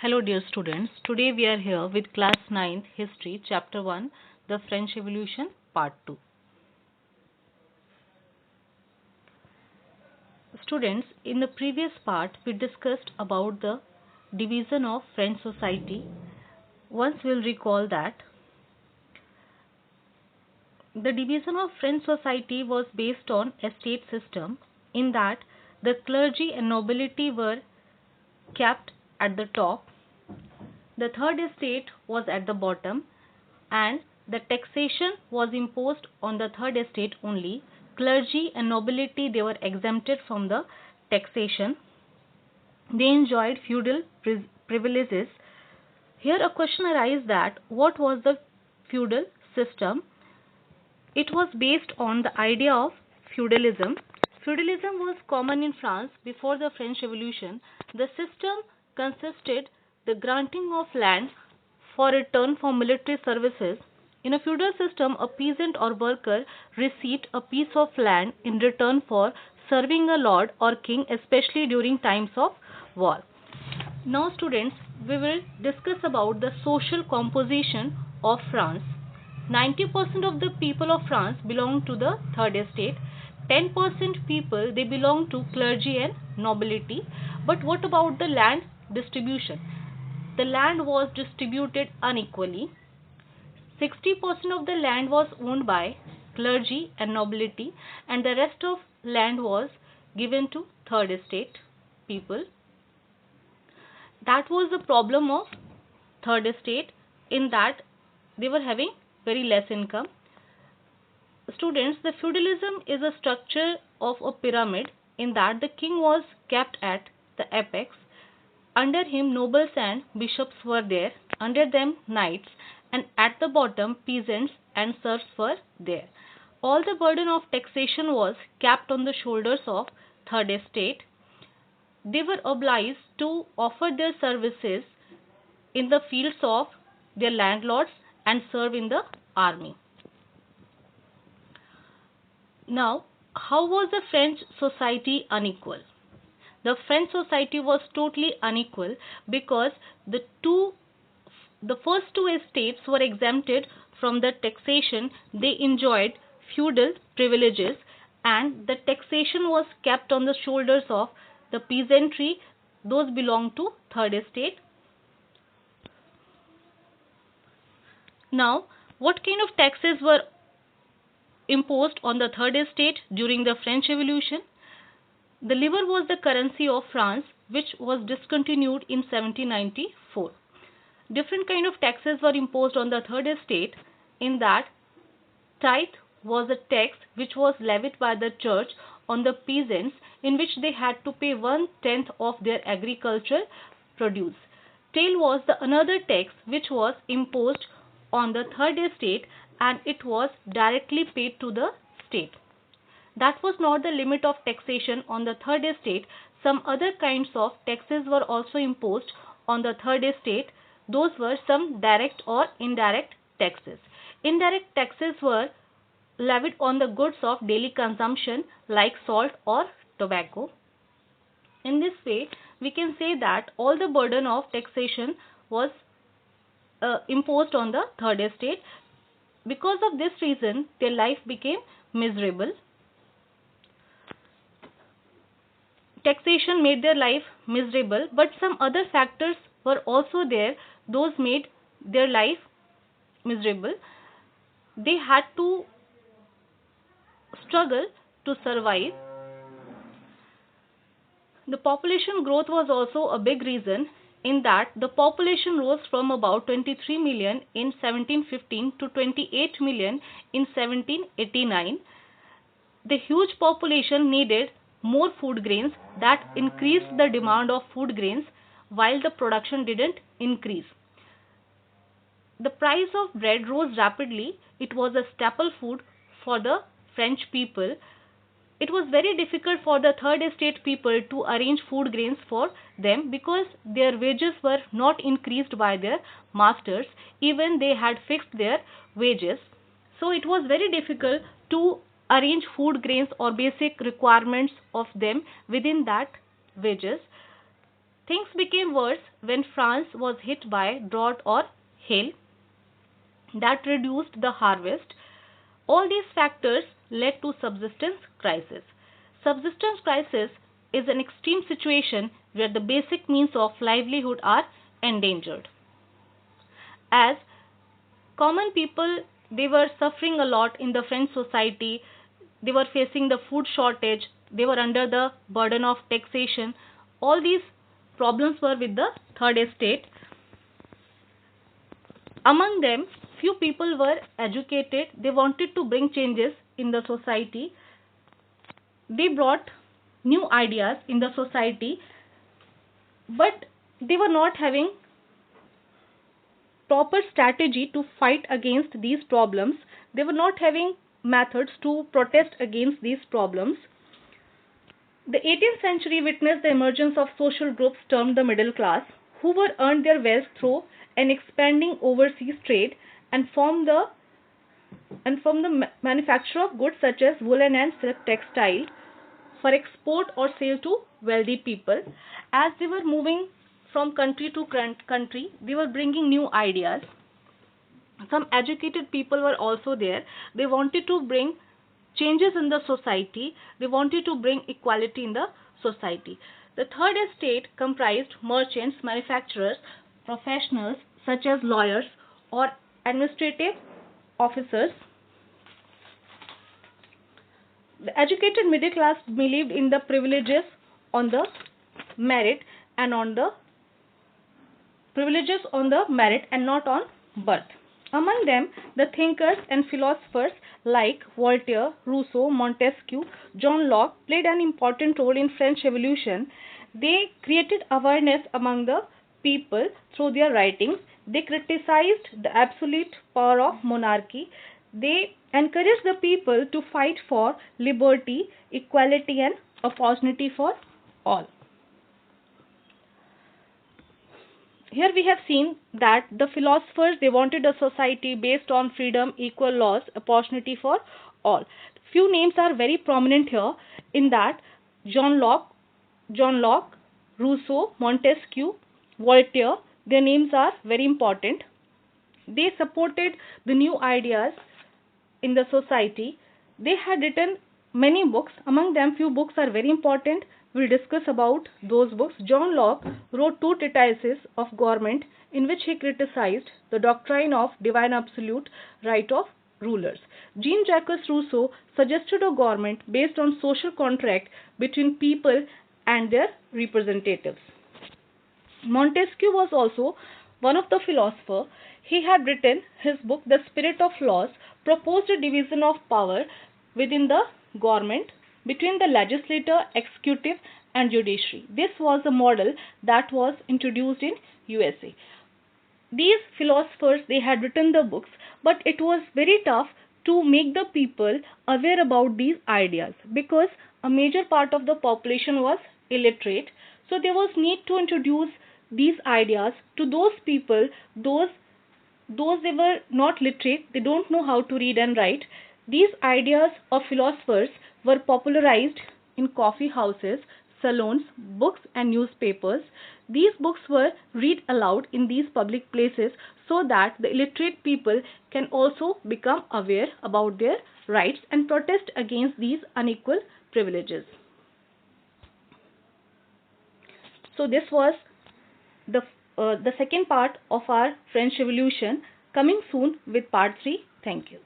Hello, dear students. Today we are here with class 9th History, Chapter 1, The French Revolution, Part 2. Students, in the previous part, we discussed about the division of French society. Once we'll recall that the division of French society was based on a state system in that the clergy and nobility were kept at the top, the third estate was at the bottom, and the taxation was imposed on the third estate only. Clergy and nobility, they were exempted from the taxation. They enjoyed feudal privileges. Here a question arises that what was the feudal system? It was based on the idea of feudalism. Feudalism was common in France before the French Revolution. The system consisted the granting of land for return for military services. In a feudal system, a peasant or worker received a piece of land in return for serving a lord or king, especially during times of war. Now, students, we will discuss about the social composition of France. 90% of the people of France belong to the third estate. 10% people, they belong to clergy and nobility. But what about the land distribution? The land was distributed unequally. 60% of the land was owned by clergy and nobility, and the rest of land was given to third estate people. That was the problem of third estate, in that they were having very less income. Students, the feudalism is a structure of a pyramid in that the king was kept at the apex. Under him nobles and bishops were there, under them knights, and at the bottom peasants and serfs were there. All the burden of taxation was kept on the shoulders of third estate. They were obliged to offer their services in the fields of their landlords and serve in the army. Now, how was the French society unequal? The French society was totally unequal because the first two estates were exempted from the taxation. They enjoyed feudal privileges, and the taxation was kept on the shoulders of the peasantry. Those belong to third estate. Now, what kind of taxes were imposed on the third estate during the French Revolution? The livre was the currency of France, which was discontinued in 1794. Different kind of taxes were imposed on the third estate, in that tithe was a tax which was levied by the church on the peasants, in which they had to pay 1/10 of their agricultural produce. Taille was the another tax which was imposed on the third estate, and it was directly paid to the state. That was not the limit of taxation on the third estate. Some other kinds of taxes were also imposed on the third estate. Those were some direct or indirect taxes. Indirect taxes were levied on the goods of daily consumption like salt or tobacco. In this way, we can say that all the burden of taxation was imposed on the third estate. Because of this reason, their life became miserable. Taxation made their life miserable, but some other factors were also there. Those made their life miserable. They had to struggle to survive. The population growth was also a big reason, in that the population rose from about 23 million in 1715 to 28 million in 1789. The huge population needed more food grains. That increased the demand of food grains while the production didn't increase. The price of bread rose rapidly. It was a staple food for the French people. It was very difficult for the third estate people to arrange food grains for them because their wages were not increased by their masters, even they had fixed their wages. So it was very difficult to arrange food grains or basic requirements of them within that wages. Things became worse when France was hit by drought or hail that reduced the harvest. All these factors led to subsistence crisis. Subsistence crisis is an extreme situation where the basic means of livelihood are endangered. As common people, they were suffering a lot in the French society. They were facing the food shortage. They were under the burden of taxation. All these problems were with the third estate. Among them, few people were educated. They wanted to bring changes in the society. They brought new ideas in the society, but they were not having proper strategy to fight against these problems. They were not having methods to protest against these problems. The 18th century witnessed the emergence of social groups termed the middle class, who were earned their wealth through an expanding overseas trade and from the manufacture of goods such as woolen and silk textile for export or sale to wealthy people. As they were moving from country to country, they were bringing new ideas. Some educated people were also there. They wanted to bring changes in the society. They wanted to bring equality in the society. The third estate comprised merchants, manufacturers, professionals such as lawyers or administrative officers. The educated middle class believed in the privileges on the merit and on the merit and not on birth. Among them, the thinkers and philosophers like Voltaire, Rousseau, Montesquieu, John Locke played an important role in French Revolution. They created awareness among the people through their writings. They criticized the absolute power of monarchy. They encouraged the people to fight for liberty, equality, and opportunity for all. Here we have seen that the philosophers, they wanted a society based on freedom, equal laws, opportunity for all. Few names are very prominent here in that: John Locke, Rousseau, Montesquieu, Voltaire. Their names are very important. They supported the new ideas in the society. They had written many books. Among them, few books are very important. We'll discuss about those books. John Locke wrote two treatises of government in which he criticized the doctrine of divine absolute right of rulers. Jean-Jacques Rousseau suggested a government based on social contract between people and their representatives. Montesquieu was also one of the philosophers. He had written his book, The Spirit of Laws, proposed a division of power within the government between the legislature, executive, and judiciary. This was a model that was introduced in USA. These philosophers, they had written the books, but it was very tough to make the people aware about these ideas because a major part of the population was illiterate. So there was need to introduce these ideas to those people, those they were not literate, they don't know how to read and write. These ideas of philosophers were popularized in coffee houses, salons, books, and newspapers. These books were read aloud in these public places so that the illiterate people can also become aware about their rights and protest against these unequal privileges. So this was the second part of our French Revolution. Coming soon with part 3. Thank you.